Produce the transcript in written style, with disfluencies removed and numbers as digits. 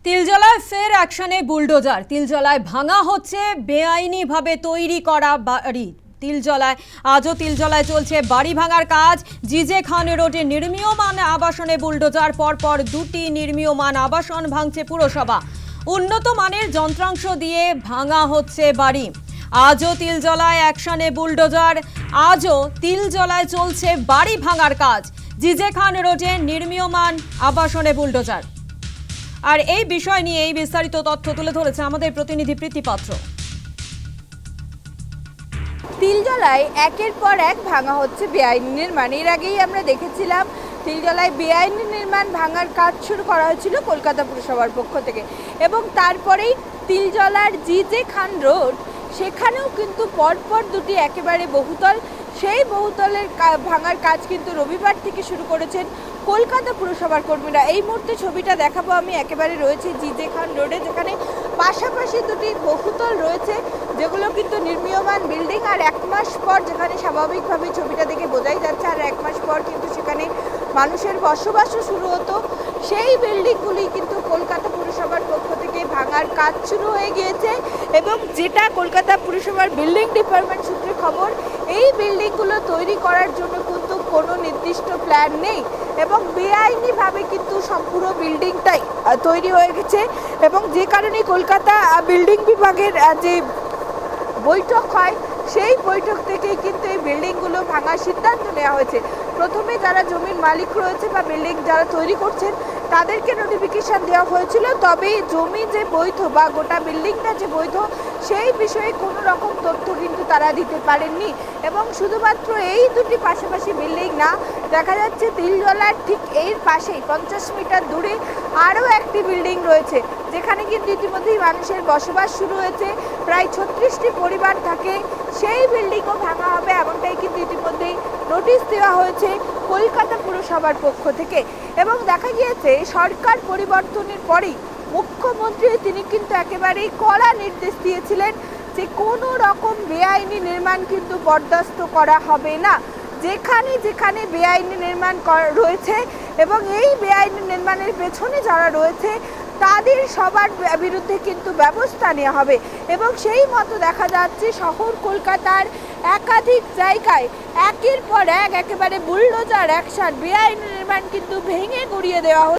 তিলজলায় ফের অ্যাকশনে বুলডোজার। তিলজলায় ভাঙা হচ্ছে বেআইনিভাবে তৈরি করা বাড়ি। তিলজলায় চলছে বাড়ি ভাঙার কাজ। জিজে খান রোডে নির্মীয়মান আবাসনে বুলডোজার। পরপর দুটি নির্মীয়মান আবাসন ভাঙছে পুরসভা। উন্নত মানের যন্ত্রাংশ দিয়ে ভাঙা হচ্ছে বাড়ি। আজও তিলজলায় অ্যাকশনে বুলডোজার। আজও তিলজলায় চলছে বাড়ি ভাঙার কাজ। জিজে খান রোডে নির্মীয়মান আবাসনে বুলডোজার। আর এই বিষয় নিয়ে এই বিস্তারিত তথ্য তুলে ধরেছে আমাদের প্রতিনিধি প্রীতি পাত্র। তিলজলায় একের পর এক ভাঙা হচ্ছে বেআইনি নির্মাণ। এর আগেই আমরা দেখেছিলাম তিলজলায় বেআইনি নির্মাণ ভাঙার কাজ শুরু করা হয়েছিল কলকাতা পুরসভার পক্ষ থেকে, এবং তারপরেই তিলজলার জিজে খান রোড, সেখানেও কিন্তু পরপর দুটি একেবারে বহুতল, সেই বহুতলের ভাঙার কাজ কিন্তু রবিবার থেকে শুরু করেছেন কলকাতা পুরসভার কর্মীরা। এই মুহূর্তে ছবিটা দেখাবো আমি, একেবারে রয়েছে জিজে খান রোডে, যেখানে পাশাপাশি দুটি বহুতল রয়েছে যেগুলো কিন্তু নির্মীয়মান বিল্ডিং। আর এক মাস পর, যেখানে স্বাভাবিকভাবে ছবিটা দেখে বোঝাই যাচ্ছে, আর এক মাস পর কিন্তু সেখানে মানুষের বসবাসও শুরু হতো, সেই বিল্ডিংগুলি কিন্তু কলকাতা পুরসভার পক্ষ থেকে ভাঙার কাজ শুরু হয়ে গিয়েছে। এবং যেটা কলকাতা পুরসভার বিল্ডিং ডিপার্টমেন্ট সূত্রে খবর, এই বিল্ডিংগুলো তৈরি করার জন্য কিন্তু কোনো নির্দিষ্ট প্ল্যান নেই, এবং বেআইনিভাবে কিন্তু সম্পূর্ণ বিল্ডিংটাই তৈরি হয়ে গেছে। এবং যে কারণে কলকাতা বিল্ডিং বিভাগের যে বৈঠক হয়, সেই বৈঠক থেকেই কিন্তু এই বিল্ডিংগুলো ভাঙার সিদ্ধান্ত নেওয়া হয়েছে। প্রথমে যারা জমির মালিক রয়েছে বা বিল্ডিং যারা তৈরি করছেন তাদেরকে নোটিফিকেশান দেওয়া হয়েছিল, তবে জমি যে বৈধ বা গোটা বিল্ডিংটা যে বৈধ, সেই বিষয়ে কোনো রকম তথ্য কিন্তু তারা দিতে পারেননি। এবং শুধুমাত্র এই দুটি পাশাপাশি বিল্ডিং না, দেখা যাচ্ছে তিলজলার ঠিক এর পাশেই 50 মিটার দূরে আরও একটি বিল্ডিং রয়েছে, যেখানে কিন্তু ইতিমধ্যেই মানুষের বসবাস শুরু হয়েছে। প্রায় 36টি পরিবার থাকে, সেই বিল্ডিংও ভাঙা হবে, এমনটাই কিন্তু ইতিমধ্যেই নোটিশ দেওয়া হয়েছে কলকাতা পুরসভার পক্ষ থেকে। এবং দেখা গিয়েছে সরকার পরিবর্তনের পরেই মুখ্যমন্ত্রী তিনি কিন্তু একেবারেই কড়া নির্দেশ দিয়েছিলেন যে কোনো রকম বেআইনি নির্মাণ কিন্তু বরদাস্ত করা হবে না। যেখানে যেখানে বেআইনি নির্মাণ রয়েছে এবং এই বেআইনি নির্মাণের পেছনে যারা রয়েছে তাদের সবার বিরুদ্ধে কিন্তু ব্যবস্থা নেওয়া হবে। এবং সেই মতো দেখা যাচ্ছে শহর কলকাতার একাধিক জায়গায় একের পর এক একেবারে বুলডোজার অ্যাকশন, বেআইনি নির্মাণ কিন্তু ভেঙে গুড়িয়ে দেওয়া হচ্ছে।